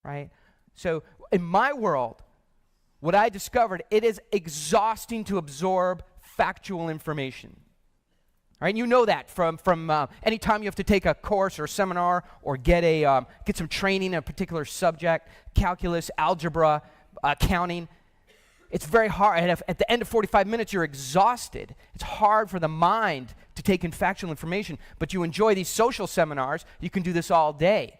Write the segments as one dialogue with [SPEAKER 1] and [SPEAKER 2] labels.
[SPEAKER 1] right? So in my world, what I discovered, it is exhausting to absorb factual information. Right? You know that from any time you have to take a course or a seminar or get some training in a particular subject, calculus, algebra, accounting. It's very hard. At the end of 45 minutes, you're exhausted. It's hard for the mind to take in factual information, but you enjoy these social seminars. You can do this all day.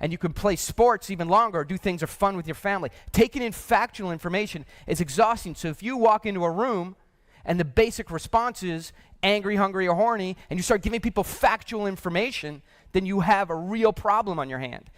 [SPEAKER 1] And you can play sports even longer or do things that are fun with your family. Taking in factual information is exhausting. So if you walk into a room and the basic response is angry, hungry, or horny, and you start giving people factual information, then you have a real problem on your hand.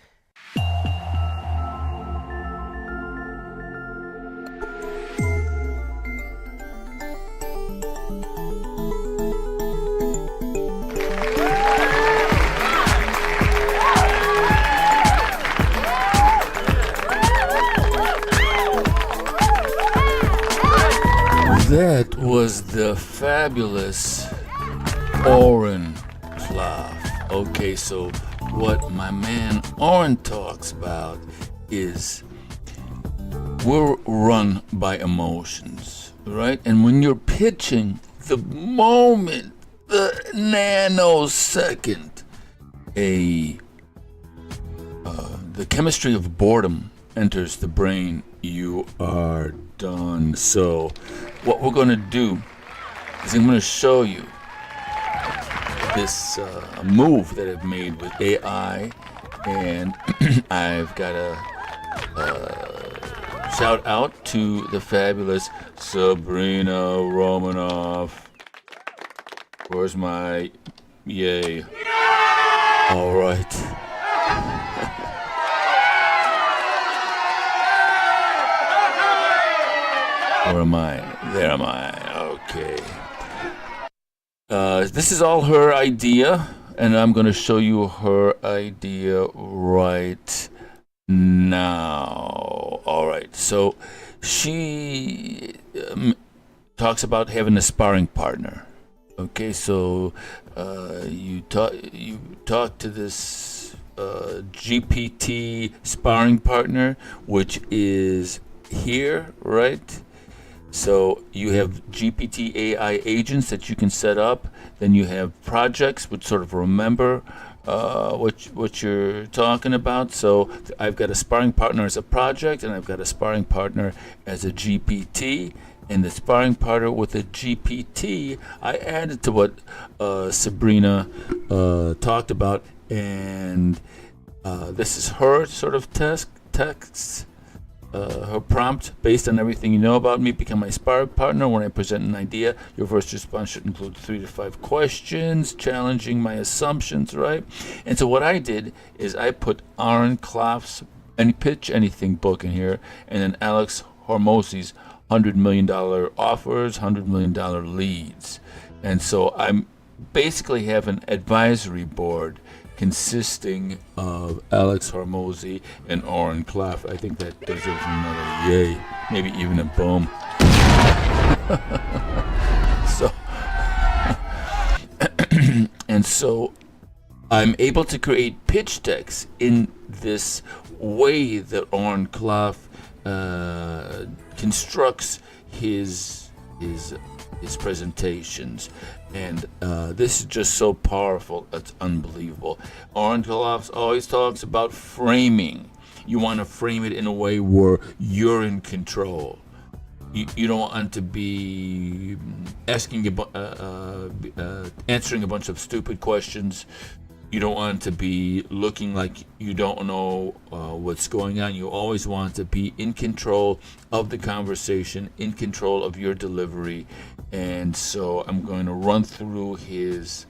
[SPEAKER 2] That was the fabulous Oren Klaff. Okay, so what my man Oren talks about is we're run by emotions, right? And when you're pitching, the moment, the nanosecond, the chemistry of boredom enters the brain, you are done. So what we're going to do is I'm going to show you this move that I've made with AI, and I've got a shout out to the fabulous Sabrina Romanoff. Where's my yay? All right. Where am I? There am I. Okay. This is all her idea, and I'm going to show you her idea right now. All right. So she talks about having a sparring partner. Okay. So you talk to this GPT sparring partner, which is here, right? So you have GPT AI agents that you can set up. Then you have projects which sort of remember what you're talking about. So I've got a sparring partner as a project, and I've got a sparring partner as a GPT. And the sparring partner with a GPT, I added to what Sabrina talked about, and this is her sort of text. Her prompt: based on everything you know about me, become my sparring partner. When I present an idea, your first response should include 3 to 5 questions, challenging my assumptions, right? And so what I did is I put Oren Klaff's Pitch Anything book in here, and then Alex Hormozi's $100 million offers, $100 million leads. And so I'm basically have an advisory board consisting of Alex Hormozi and Oren Klaff. I think that deserves another yay, maybe even a boom. So I'm able to create pitch decks in this way that Oren Klaff constructs his presentations, and this is just so powerful. It's unbelievable. Oren Klaff always talks about framing. You want to frame it in a way where you're in control. You don't want to be asking answering a bunch of stupid questions. You don't want to be looking like you don't know what's going on. You always want to be in control of the conversation, in control of your delivery. And so I'm going to run through his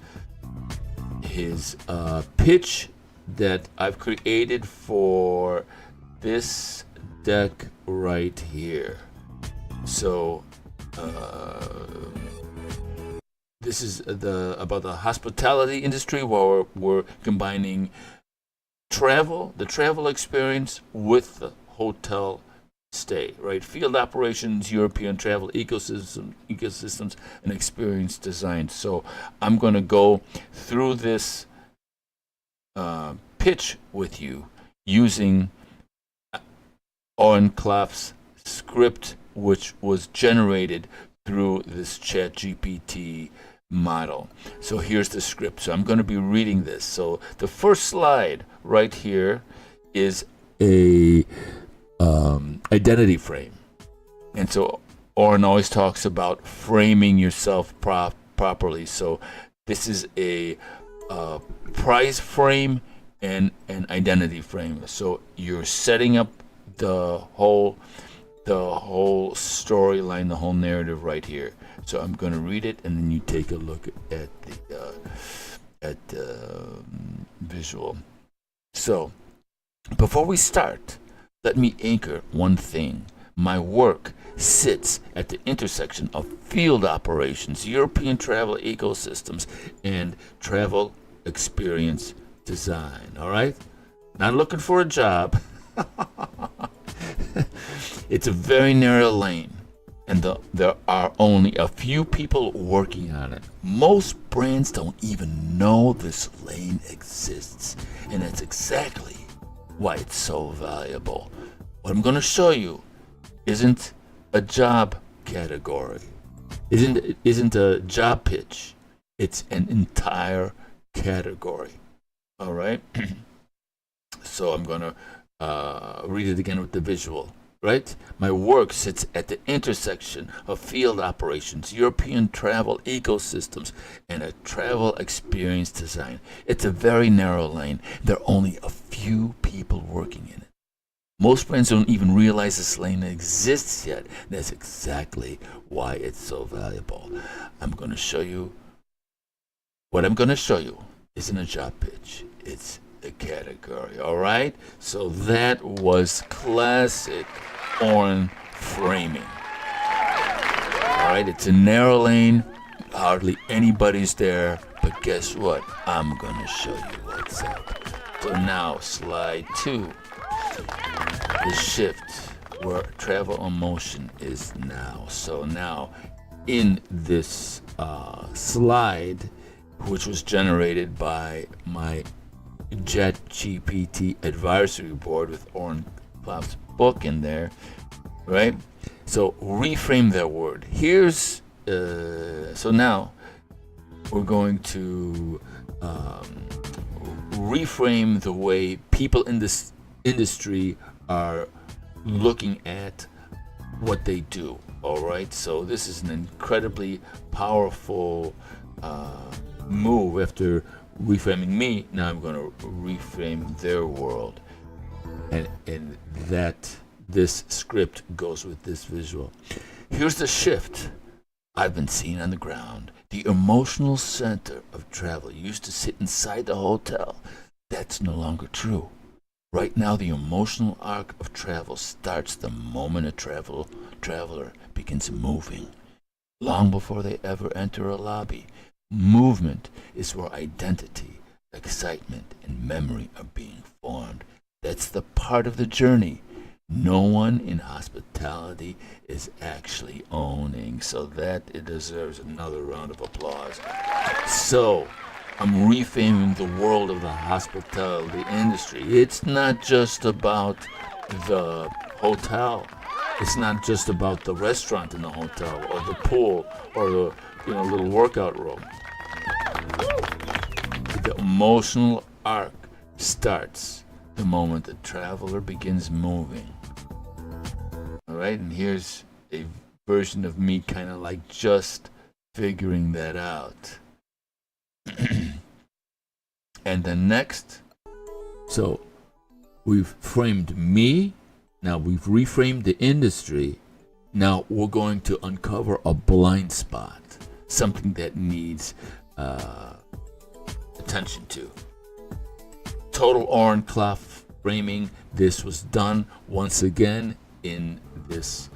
[SPEAKER 2] pitch that I've created for this deck right here. So this is about the hospitality industry, where we're combining the travel experience with the hotel stay, right? Field operations, European travel ecosystems, and experience design. So I'm going to go through this pitch with you using Oren Klaff's script, which was generated through this chat GPT model. So here's the script. So I'm going to be reading this. So the first slide right here is a identity frame. And so Oren always talks about framing yourself properly. So this is a prize frame and an identity frame. So you're setting up the whole storyline, the whole narrative right here. So I'm going to read it, and then you take a look at the visual. So before we start, let me anchor one thing. My work sits at the intersection of field operations, European travel ecosystems, and travel experience design. All right? Not looking for a job. It's a very narrow lane, and there are only a few people working on it. Most brands don't even know this lane exists, and that's exactly why it's so valuable. What I'm going to show you isn't a job category, isn't a job pitch. It's an entire category. All right? So I'm going to read it again with the visual. Right? My work sits at the intersection of field operations, European travel ecosystems, and a travel experience design. It's a very narrow lane. There are only a few people working in it. Most brands don't even realize this lane exists yet. That's exactly why it's so valuable. I'm going to show you. What I'm going to show you isn't a job pitch. It's a category. All right? So that was classic Oren framing. All right? It's a narrow lane. Hardly anybody's there. But guess what? I'm going to show you what's up. So now, slide 2. The shift where travel emotion is now. So now, in this slide, which was generated by my ChatGPT advisory board with Oren Klaff's book in there, right? So reframe that word. Here's so now we're going to reframe the way people in this industry are looking at what they do. All right, so this is an incredibly powerful move. After reframing me, now I'm going to reframe their world, and that this script goes with this visual. Here's the shift I've been seeing on the ground. The emotional center of travel used to sit inside the hotel. That's no longer true. Right now, the emotional arc of travel starts the moment a traveler begins moving. Long before they ever enter a lobby, movement is where identity, excitement, and memory are being formed. That's the part of the journey no one in hospitality is actually owning. So that it deserves another round of applause. So I'm reframing the world of the hospitality industry. It's not just about the hotel. It's not just about the restaurant in the hotel or the pool or the little workout room. The emotional arc starts the moment the traveler begins moving. All right, and here's a version of me kind of like just figuring that out. And then next, so we've framed me, now we've reframed the industry. Now we're going to uncover a blind spot, something that needs attention to. Total Oren Klaff framing. This was done once again in this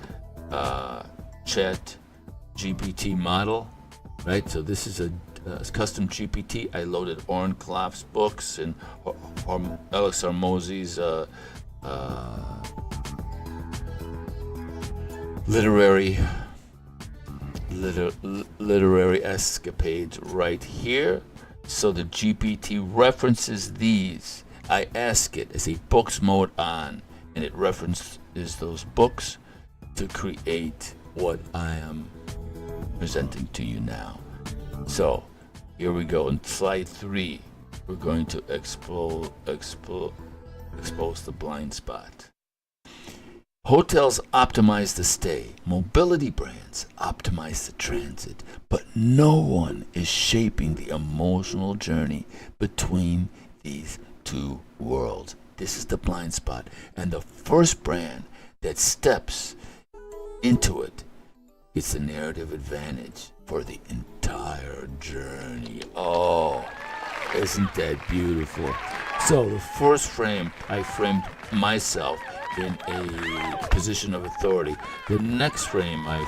[SPEAKER 2] chat GPT model, right? So this is a custom GPT. I loaded Oren Klaff's books and Alex Hormozi's literary escapades right here. So the GPT references these. I ask it, I say books mode on, and it references is those books to create what I am presenting to you now. So here we go. In slide 3, we're going to expose the blind spot. Hotels optimize the stay. Mobility brands optimize the transit. But no one is shaping the emotional journey between these two worlds. This is the blind spot. And the first brand that steps into it gets the narrative advantage for the entire journey. Oh, isn't that beautiful? So the first frame, I framed myself in a position of authority. The next frame, I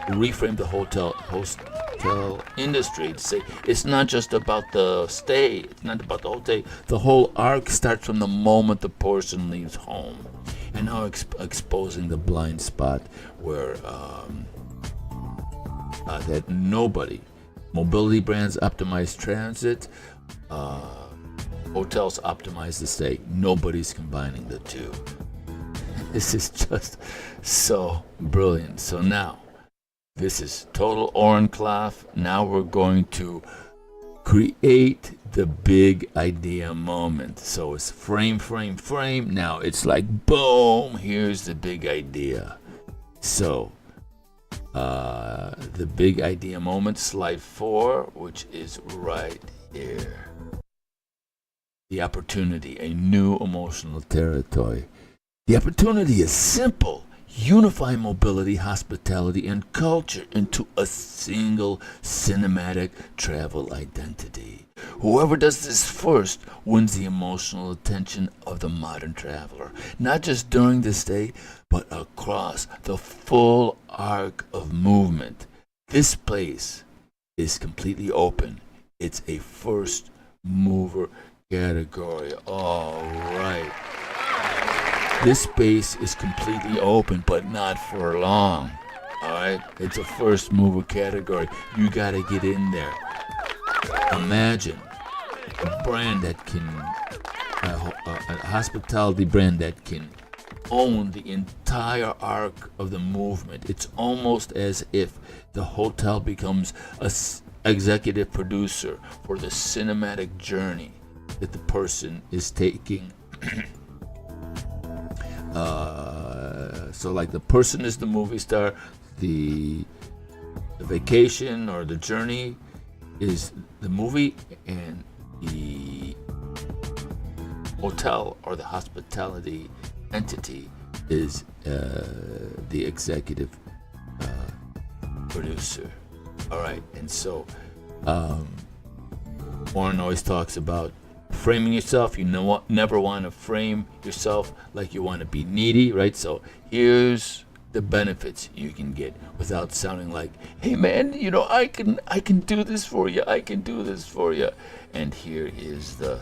[SPEAKER 2] reframed the hotel industry to say it's not just about the stay, it's not about the whole day. The whole arc starts from the moment the person leaves home. And now exposing the blind spot where that nobody, mobility brands optimize transit, hotels optimize the stay. Nobody's combining the two. This is just so brilliant. So now, this is total Oren Klaff. Now we're going to create the big idea moment. So it's frame. Now it's like, boom, here's the big idea. So, the big idea moment, slide 4, which is right here. The opportunity, a new emotional territory. The opportunity is simple. Unify mobility, hospitality, and culture into a single cinematic travel identity. Whoever does this first wins the emotional attention of the modern traveler, not just during the stay, but across the full arc of movement. This place is completely open. It's a first mover category. All right. This space is completely open, but not for long. All right? It's a first mover category. You got to get in there. Imagine a brand that can, a hospitality brand that can own the entire arc of the movement. It's almost as if the hotel becomes an executive producer for the cinematic journey that the person is taking. So like the person is the movie star, the vacation or the journey is the movie, and the hotel or the hospitality entity is the executive producer. All right, and so Oren always talks about framing yourself. You know what? Never want to frame yourself like you want to be needy, right? So here's the benefits you can get without sounding like, hey man, you know, I can do this for you. I can do this for you. And here's the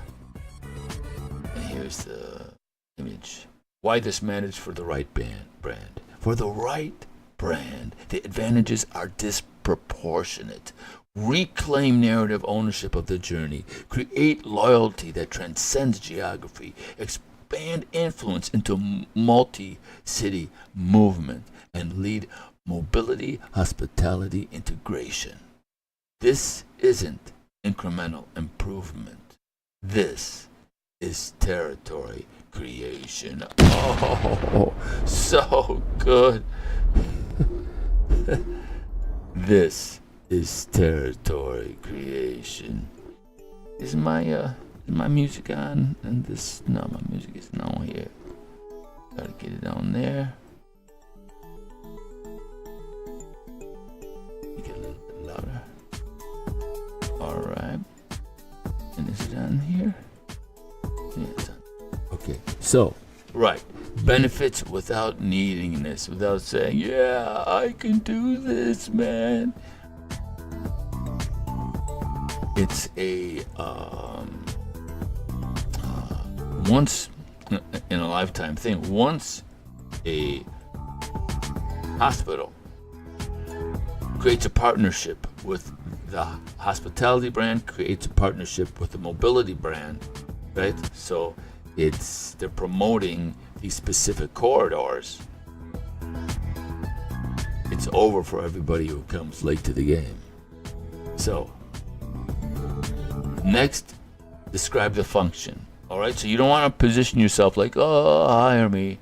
[SPEAKER 2] image. Why this matters for the right brand. For the right brand, the advantages are disproportionate. Reclaim narrative ownership of the journey. Create loyalty that transcends geography. Expand influence into multi-city movement. And lead mobility, hospitality, integration. This isn't incremental improvement. This is territory creation. Oh, so good. This is territory creation. Is my music on? And this, no, my music is not here. Gotta get it on there. Get a little bit louder. All right. And is it on here? Yeah, it's on. Okay. So, right. Benefits without neediness, without saying, yeah, I can do this, man. It's a once in a lifetime thing. Once a hospital creates a partnership with the hospitality brand, creates a partnership with the mobility brand, right? So they're promoting these specific corridors. It's over for everybody who comes late to the game. So, next, describe the function. All right, so you don't want to position yourself like, oh, hire me.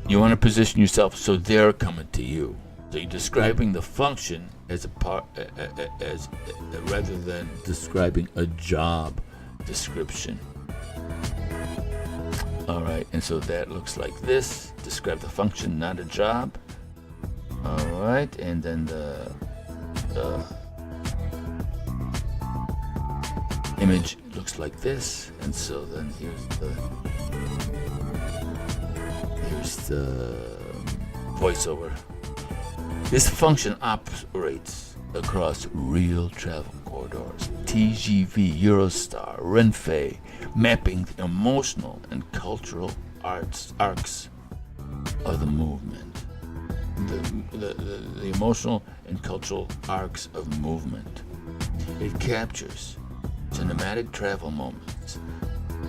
[SPEAKER 2] You want to position yourself so they're coming to you. So you're describing the function as a part, as rather than describing a job description. All right, and so that looks like this. Describe the function, not a job. All right, and then the image looks like this, and so then here's the voiceover. This function operates across real travel corridors, TGV, Eurostar, Renfe, mapping the emotional and cultural arcs of the movement. The emotional and cultural arcs of movement. It captures cinematic travel moments,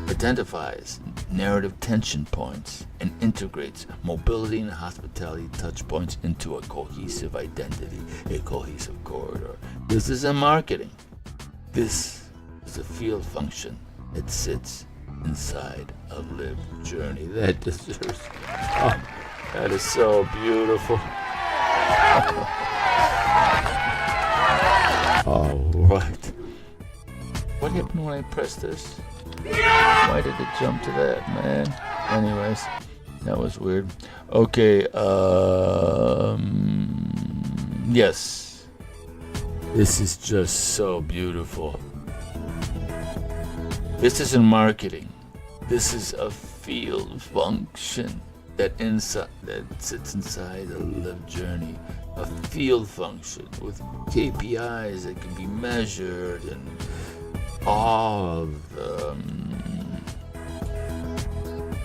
[SPEAKER 2] identifies narrative tension points, and integrates mobility and hospitality touch points into a cohesive identity, a cohesive corridor. This is a marketing. This is a field function that sits inside a lived journey. That deserves... Oh, that is so beautiful. All right. What happened when I pressed this? Why did it jump to that, man? Anyways, that was weird. Okay, yes. This is just so beautiful. This isn't marketing. This is a field function that sits inside a lived journey. A field function with KPIs that can be measured and all of the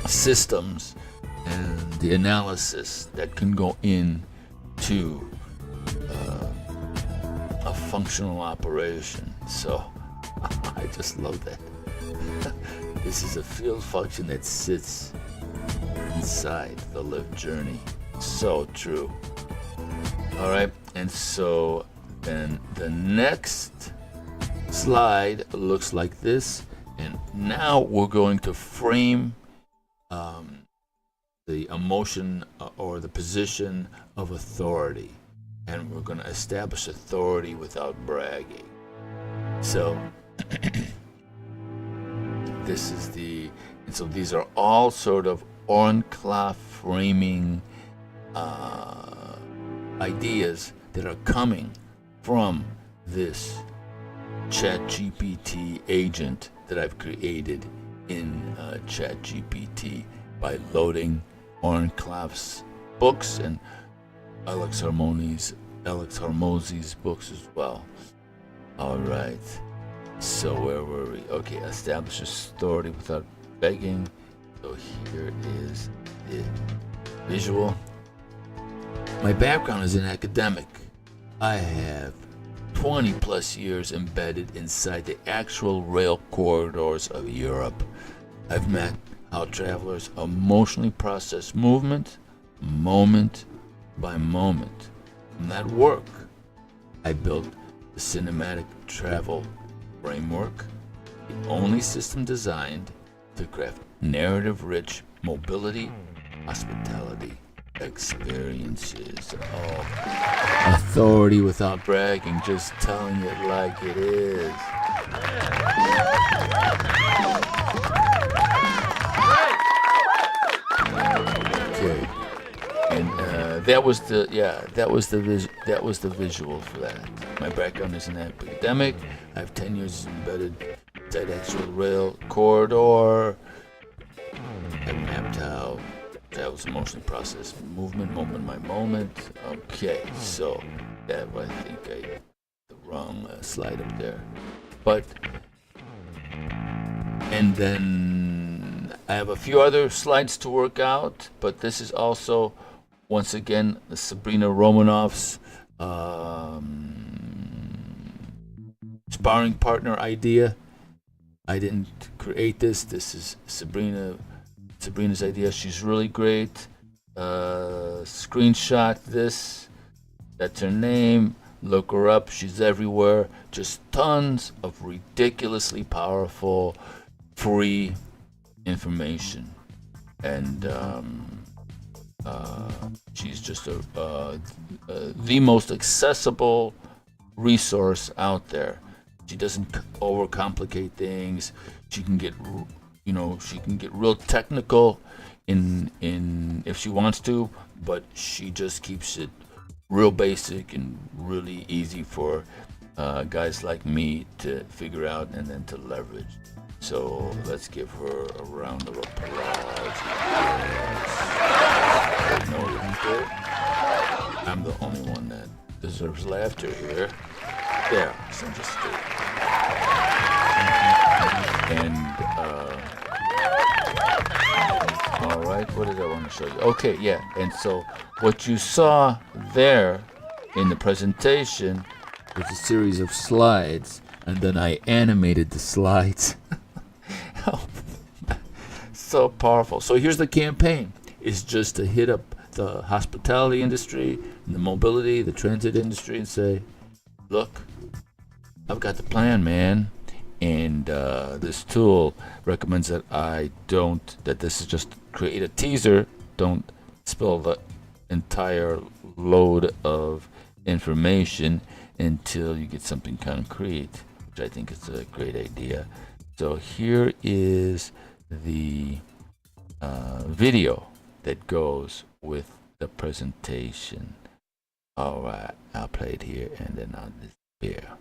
[SPEAKER 2] systems and the analysis that can go into a functional operation. So I just love that. This is a field function that sits inside the lived journey. So true. All right, and so then the next slide looks like this, and now we're going to frame the emotion or the position of authority, and we're going to establish authority without bragging. So this is and so these are all sort of Oren Klaff framing ideas that are coming from this ChatGPT agent that I've created in ChatGPT by loading Oren Klaff's books and Alex Hormozi's books as well. All right. So where were we? Okay, establish authority without begging. So here is the visual. My background is an academic. I have 20 plus years embedded inside the actual rail corridors of Europe. I've met how travelers emotionally process movement, moment by moment. From that work, I built the cinematic travel framework, the only system designed to craft narrative-rich mobility, hospitality experiences. Oh, authority without bragging, just telling it like it is. Okay, and that was the visual for that. My background is an academic. I have 10 years embedded inside actual rail corridor. I mapped how travels emotionally process movement, moment by moment. Okay, so that I think I the wrong slide up there, but and then I have a few other slides to work out. But this is also once again Sabrina Romanoff's sparring partner idea. I didn't create this. This is Sabrina's idea. She's really great. Screenshot this. That's her name. Look her up. She's everywhere. Just tons of ridiculously powerful, free information. And she's just the most accessible resource out there. She doesn't overcomplicate things. She can get, she can get real technical in if she wants to, but she just keeps it real basic and really easy for guys like me to figure out and then to leverage. So let's give her a round of applause. Yes. No laughter. I'm the only one that deserves laughter here. There, so just and all right, what did I want to show you? Okay, yeah, and so what you saw there in the presentation was a series of slides, and then I animated the slides. Oh, so powerful. So here's the campaign: is just to hit up the hospitality industry, the mobility, the transit industry, and say, look, I've got the plan, man. And this tool recommends that that this is just create a teaser. Don't spill the entire load of information until you get something concrete, which I think is a great idea. So here is the video that goes with the presentation. All right, I'll play it here and then I'll disappear.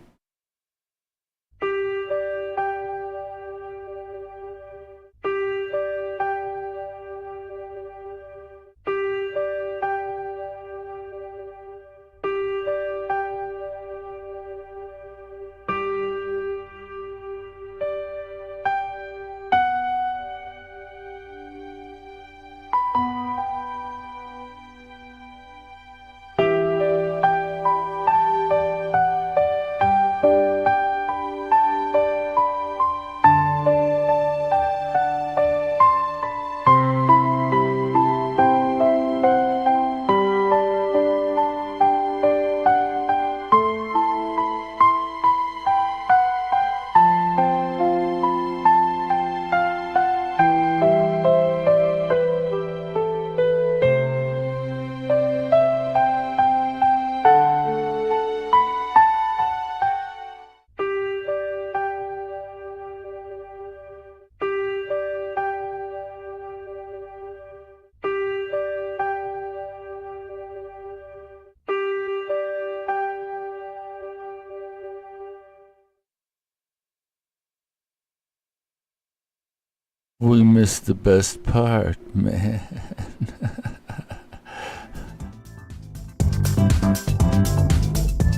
[SPEAKER 2] We missed the best part, man.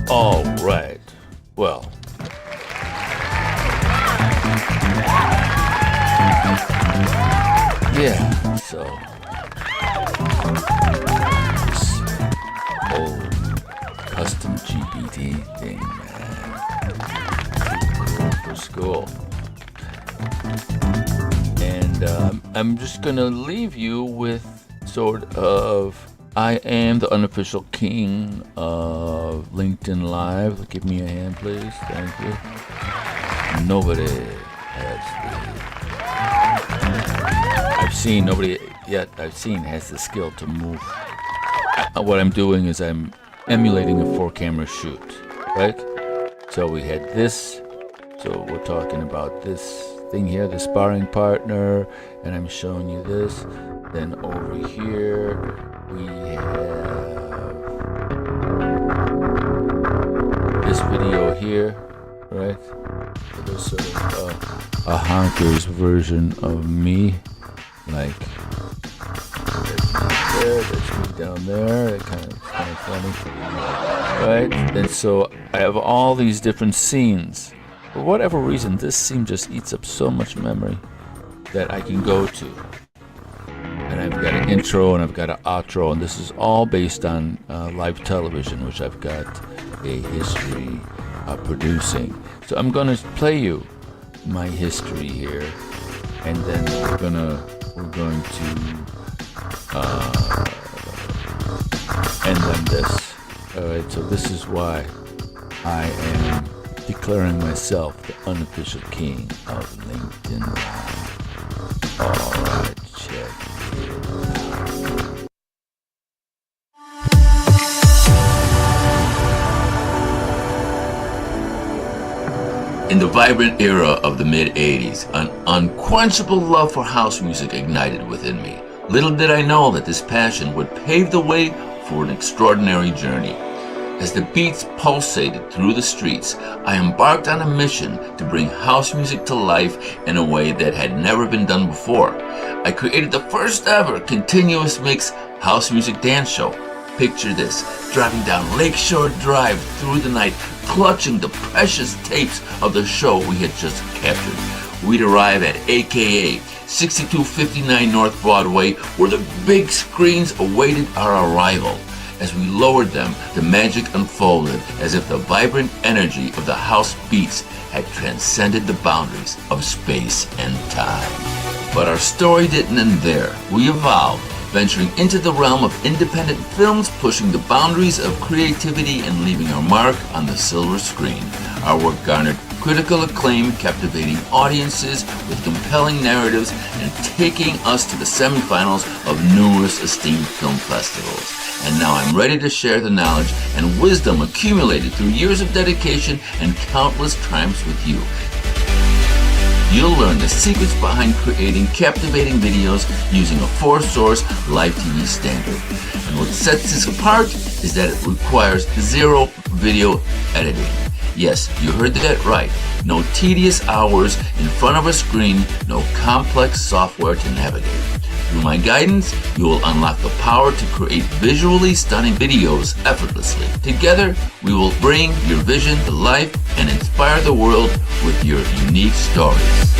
[SPEAKER 2] All right. Well. Yeah, so. This whole custom GPT thing, man. For school. And I'm just going to leave you with sort of, I am the unofficial king of LinkedIn Live. Give me a hand, please. Thank you. Nobody I've seen has the skill to move. What I'm doing is I'm emulating a 4-camera shoot, right? So we had this. So we're talking about this thing here, the sparring partner, and I'm showing you this. Then over here we have this video here, right? So there's sort of a honker's version of me, like that's me down there. It's kind of funny, right? And so I have all these different scenes. For whatever reason, this scene just eats up so much memory that I can go to. And I've got an intro and I've got an outro, and this is all based on live television, which I've got a history of producing. So I'm going to play you my history here, and then we're going to end on this. All right, so this is why I am declaring myself the unofficial king of LinkedIn Live. All right, check it out. In the vibrant era of the mid-'80s, an unquenchable love for house music ignited within me. Little did I know that this passion would pave the way for an extraordinary journey. As the beats pulsated through the streets, I embarked on a mission to bring house music to life in a way that had never been done before. I created the first ever continuous mix house music dance show. Picture this, driving down Lakeshore Drive through the night, clutching the precious tapes of the show we had just captured. We'd arrive at AKA 6259 North Broadway, where the big screens awaited our arrival. As we lowered them, the magic unfolded as if the vibrant energy of the house beats had transcended the boundaries of space and time. But our story didn't end there. We evolved, venturing into the realm of independent films, pushing the boundaries of creativity and leaving our mark on the silver screen. Our work garnered critical acclaim, captivating audiences with compelling narratives and taking us to the semifinals of numerous esteemed film festivals. And now I'm ready to share the knowledge and wisdom accumulated through years of dedication and countless triumphs with you. You'll learn the secrets behind creating captivating videos using a 4-source live TV standard. And what sets this apart is that it requires zero video editing. Yes, you heard that right. No tedious hours in front of a screen, no complex software to navigate. Through my guidance, you will unlock the power to create visually stunning videos effortlessly. Together, we will bring your vision to life and inspire the world with your unique stories.